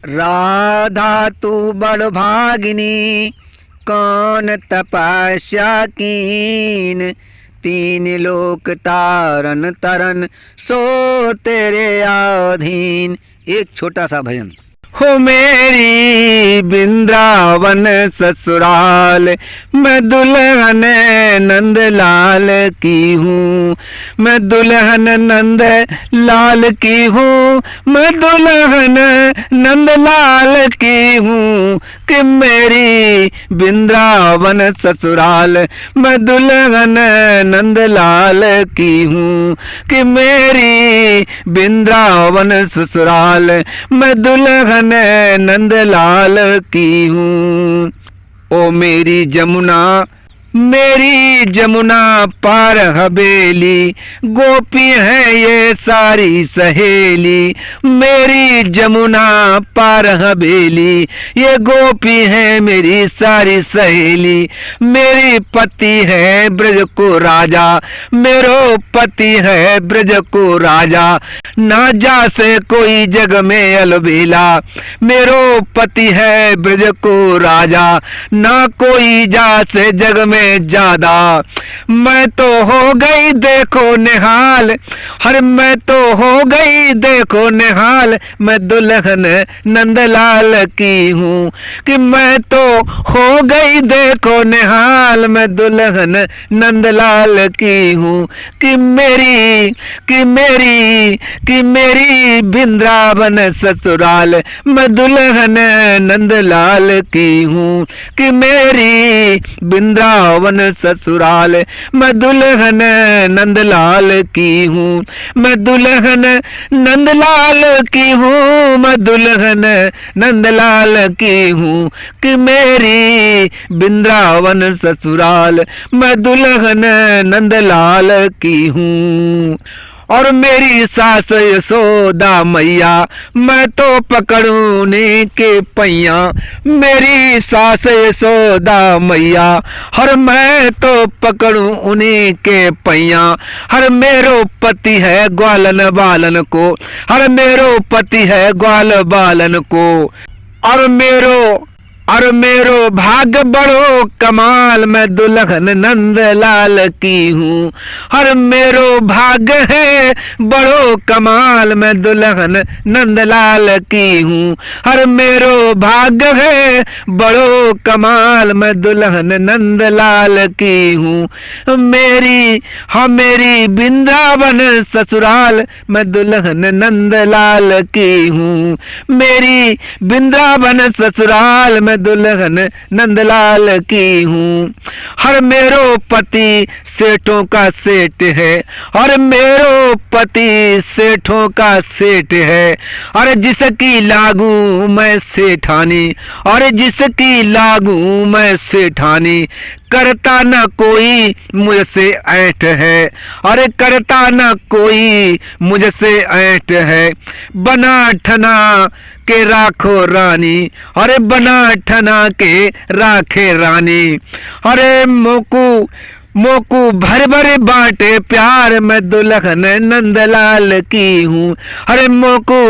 राधा तू बड़ भागिनी कौन तपस्या कीन, तीन लोक तारन तरन सो तेरे अधीन। एक छोटा सा भजन। हो मेरी वृंदावन ससुराल, मैं दुल्हन नंद लाल की हूँ, मैं दुल्हन नंद लाल की हूँ, मैं दुल्हन नंद लाल की हूँ। कि मेरी वृंदावन ससुराल, मैं दुल्हन नंद लाल की हूँ। कि मेरी वृंदावन ससुराल, मैं दुल्हन नंदलाल की हूँ। ओ मेरी जमुना पार हवेली, गोपी है ये सारी सहेली। मेरी जमुना पार हवेली, ये गोपी है मेरी सारी सहेली। मेरी पति है ब्रज को राजा, मेरो पति है ब्रज को राजा। ना जा से कोई जग में अलबेला, मेरो पति है ब्रज को राजा। ना कोई जा से जग में ज्यादा। मैं तो हो गई देखो निहाल, हर मैं तो हो गई देखो निहाल। मैं दुल्हन नंदलाल की हूँ। कि मैं तो हो गई देखो निहाल, मैं दुल्हन नंदलाल की हूँ। कि मेरी वृंदावन ससुराल, मैं दुल्हन नंदलाल की हूँ। कि मेरी वृंदावन ससुराल, मैं दुल्हन नंदलाल की हूँ। मैं दुल्हन नंदलाल की हूँ, मैं दुल्हन नंदलाल की हूँ। कि मेरी वृंदावन ससुराल, मैं दुल्हन नंदलाल की हूँ। और मेरी सास यशोदा मैया, मैं तो पकड़ूं के पैया। मेरी सास यशोदा मैया, हर मैं तो पकड़ूं उन्हीं के पैया। हर मेरो पति है ग्वालन बालन को, हर मेरो पति है ग्वाल बालन को। और मेरो भाग्य बड़ो कमाल, मैं दुल्हन नंदलाल की हूँ। हर मेरो भाग्य है बड़ो कमाल, मैं दुल्हन नंदलाल की हूँ। हर मेरो भाग्य है बड़ो कमाल, मैं दुल्हन नंदलाल की हूँ। मेरी वृंदावन ससुराल, मैं दुल्हन नंदलाल की हूँ। मेरी वृंदावन ससुराल, मैं दुल्हन नंदलाल की हूँ। हर मेरो पति सेठों का सेठ है, और मेरो पति सेठों का सेठ है। और जिसकी लागू मैं सेठानी, और जिसकी लागू मैं सेठानी। करता न कोई मुझसे ऐठ है, अरे करता न कोई मुझसे ऐठ है। बना ठना के राखो रानी, अरे बना ठना के राखे रानी। अरे मोकू भर भर बांटे प्यार, मैं दुल्हन नंदलाल की हूँ। अरे मोकू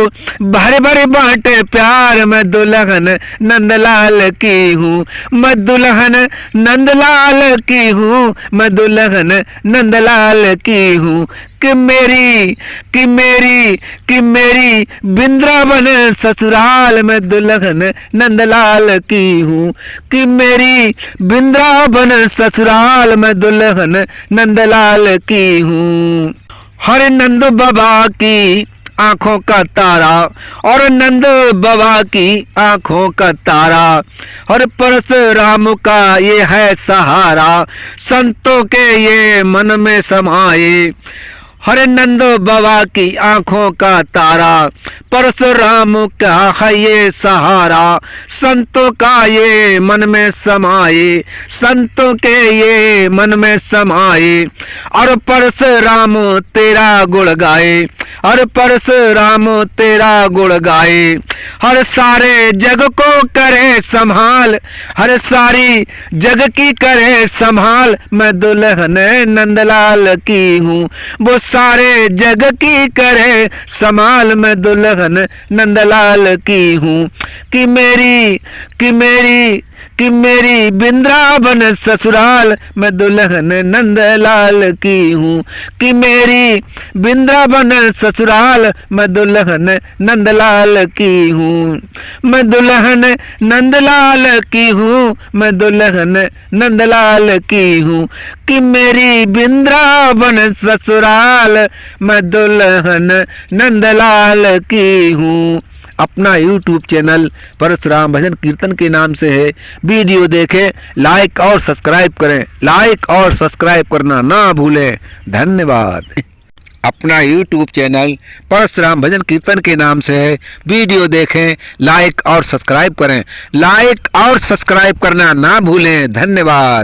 भर भर बांटे प्यार, मैं दुल्हन नंदलाल की हूँ। मैं दुल्हन नंदलाल की हूँ, मैं दुल्हन नंदलाल की हूँ। कि मेरी वृंदावन ससुराल, मैं दुल्हन नंदलाल की हूँ। कि मेरी वृंदावन ससुराल, मैं दुल्हन नंदलाल की हूँ। हर नंद बाबा की आंखों का तारा, और नंद बाबा की आंखों का तारा। और परशुराम का ये है सहारा, संतों के ये मन में समाये। हर नंद बाबा की आंखों का तारा, परशुराम का है ये सहारा। संतों का ये मन में समाये, संतों के ये मन में समाये। और परशुराम तेरा गुण गाए, और परशुराम तेरा गुण गाए। हर सारे जग को करे संभाल, हर सारी जग की करे संभाल। मैं दुल्हन नंदलाल की हूँ। वो सारे जग की करे संभाल, मैं दुल्हन नंदलाल की हूँ। कि मेरी वृंदावन ससुराल, मैं दुल्हन नंदलाल की हूँ। कि मेरी वृंदावन ससुराल, मैं दुल्हन नंदलाल की हूँ। मैं दुल्हन नंदलाल की हूँ, मैं दुल्हन नंदलाल की हूँ। कि मेरी वृंदावन ससुराल, मैं दुल्हन नंदलाल की हूँ। अपना YouTube चैनल परशुराम भजन कीर्तन के नाम से है। वीडियो देखें, लाइक और सब्सक्राइब करें। लाइक और सब्सक्राइब करना ना भूलें। धन्यवाद। अपना YouTube चैनल परशुराम भजन कीर्तन के नाम से है। वीडियो देखें, लाइक और सब्सक्राइब करें। लाइक और सब्सक्राइब करना ना भूलें। धन्यवाद।